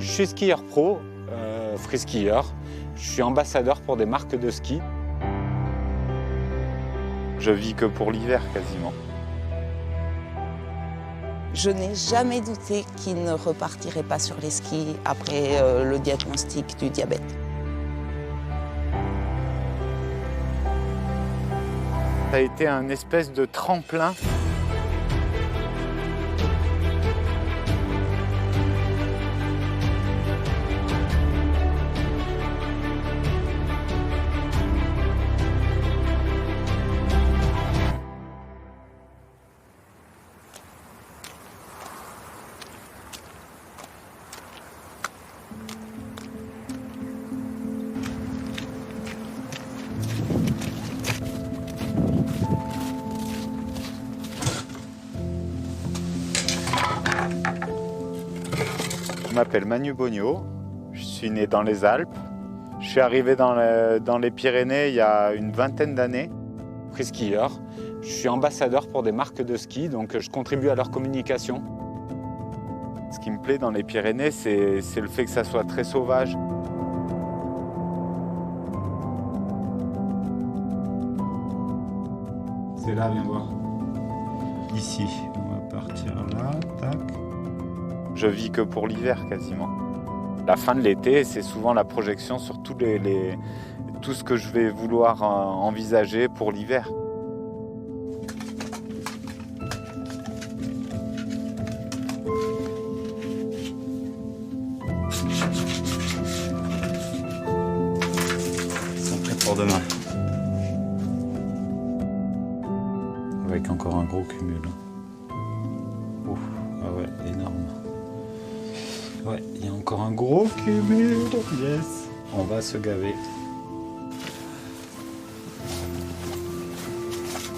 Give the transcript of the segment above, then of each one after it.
Je suis skieur pro, free-skieur. Je suis ambassadeur pour des marques de ski. Je vis que pour l'hiver quasiment. Je n'ai jamais douté qu'il ne repartirait pas sur les skis après le diagnostic du diabète. Ça a été un espèce de tremplin. Je m'appelle Manu Bognaud, je suis né dans les Alpes. Je suis arrivé dans les Pyrénées il y a une vingtaine d'années. Free-skieur, je suis ambassadeur pour des marques de ski, donc je contribue à leur communication. Ce qui me plaît dans les Pyrénées, c'est le fait que ça soit très sauvage. C'est là, viens voir. Ici, on va partir là, tac. Je vis que pour l'hiver quasiment. La fin de l'été, c'est souvent la projection sur tout ce que je vais vouloir envisager pour l'hiver. Ils sont prêts pour demain. Avec encore un gros cumul. Ouf, ah ouais, énorme. Ouais, il y a encore un gros cumul. Yes. On va se gaver.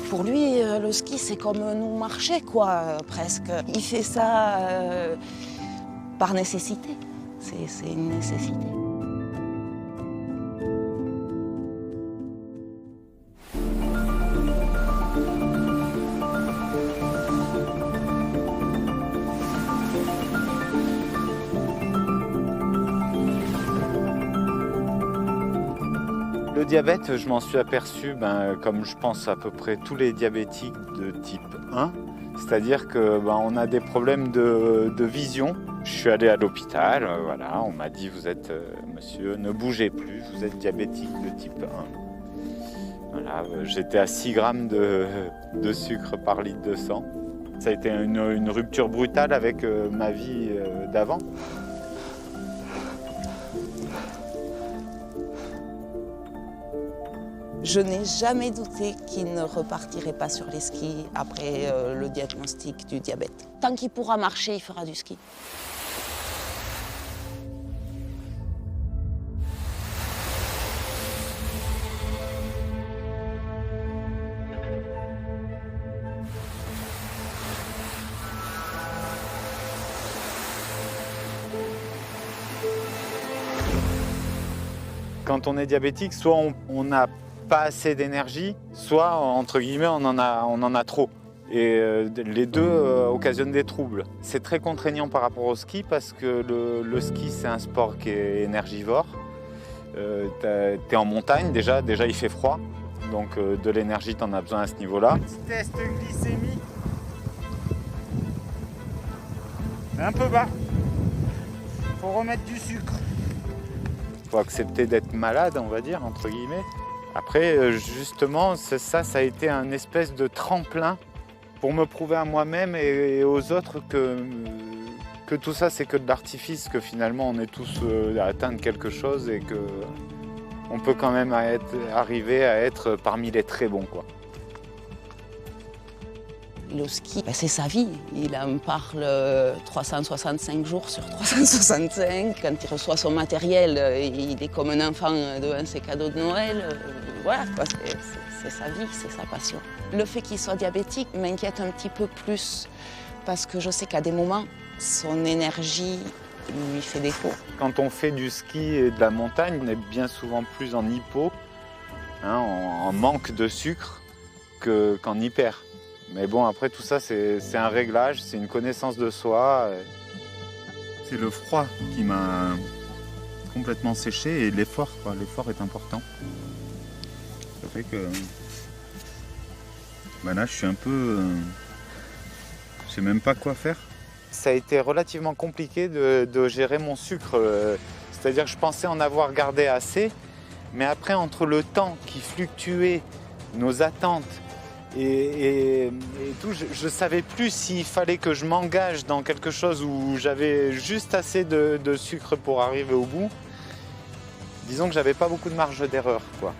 Pour lui, le ski, c'est comme nous marcher, quoi, presque. Il fait ça par nécessité. C'est une nécessité. Le diabète, je m'en suis aperçu, comme je pense à peu près tous les diabétiques de type 1, c'est-à-dire qu'on a des problèmes de vision. Je suis allé à l'hôpital, voilà, on m'a dit vous êtes, monsieur, ne bougez plus, vous êtes diabétique de type 1. Voilà, j'étais à 6 grammes de sucre par litre de sang. Ça a été une rupture brutale avec ma vie d'avant. Je n'ai jamais douté qu'il ne repartirait pas sur les skis après le diagnostic du diabète. Tant qu'il pourra marcher, il fera du ski. Quand on est diabétique, soit on n'a pas assez d'énergie, soit entre guillemets on en a trop. Et les deux occasionnent des troubles. C'est très contraignant par rapport au ski parce que le ski c'est un sport qui est énergivore. T'es en montagne déjà il fait froid, donc de l'énergie t'en as besoin à ce niveau-là. Petit test glycémie. Un peu bas. Faut remettre du sucre. Faut accepter d'être malade, on va dire, entre guillemets. Après, justement, ça a été un espèce de tremplin pour me prouver à moi-même et aux autres que tout ça, c'est que de l'artifice, que finalement, on est tous à atteindre quelque chose et qu'on peut quand même arriver à être parmi les très bons, quoi. Le ski, c'est sa vie. Il en parle 365 jours sur 365. Quand il reçoit son matériel, il est comme un enfant devant ses cadeaux de Noël. Voilà, c'est sa vie, c'est sa passion. Le fait qu'il soit diabétique m'inquiète un petit peu plus parce que je sais qu'à des moments, son énergie lui fait défaut. Quand on fait du ski et de la montagne, on est bien souvent plus en hypo, en manque de sucre, qu'en hyper. Mais bon, après tout ça, c'est un réglage, c'est une connaissance de soi. C'est le froid qui m'a complètement séché et l'effort, quoi. L'effort est important. Ça fait que là, je suis un peu... je sais même pas quoi faire. Ça a été relativement compliqué de gérer mon sucre. C'est-à-dire que je pensais en avoir gardé assez, mais après, entre le temps qui fluctuait, nos attentes et tout, je ne savais plus s'il fallait que je m'engage dans quelque chose où j'avais juste assez de sucre pour arriver au bout. Disons que j'avais pas beaucoup de marge d'erreur, quoi.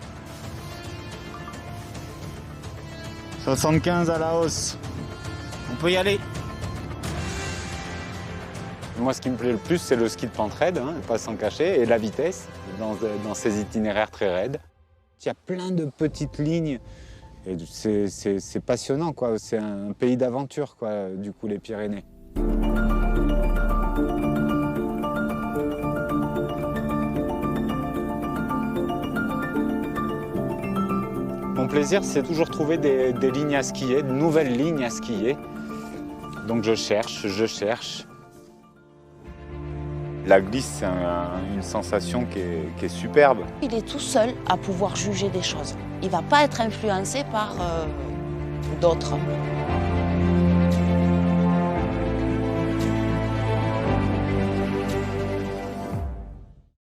75 à la hausse. On peut y aller. Moi, ce qui me plaît le plus, c'est le ski de pente raide, hein, pas s'en cacher, et la vitesse dans ces itinéraires très raides. Il y a plein de petites lignes. Et c'est passionnant, quoi. C'est un pays d'aventure, quoi, du coup, les Pyrénées. Mon plaisir, c'est toujours trouver des lignes à skier, de nouvelles lignes à skier. Donc je cherche. La glisse, c'est une sensation qui est superbe. Il est tout seul à pouvoir juger des choses. Il ne va pas être influencé par d'autres.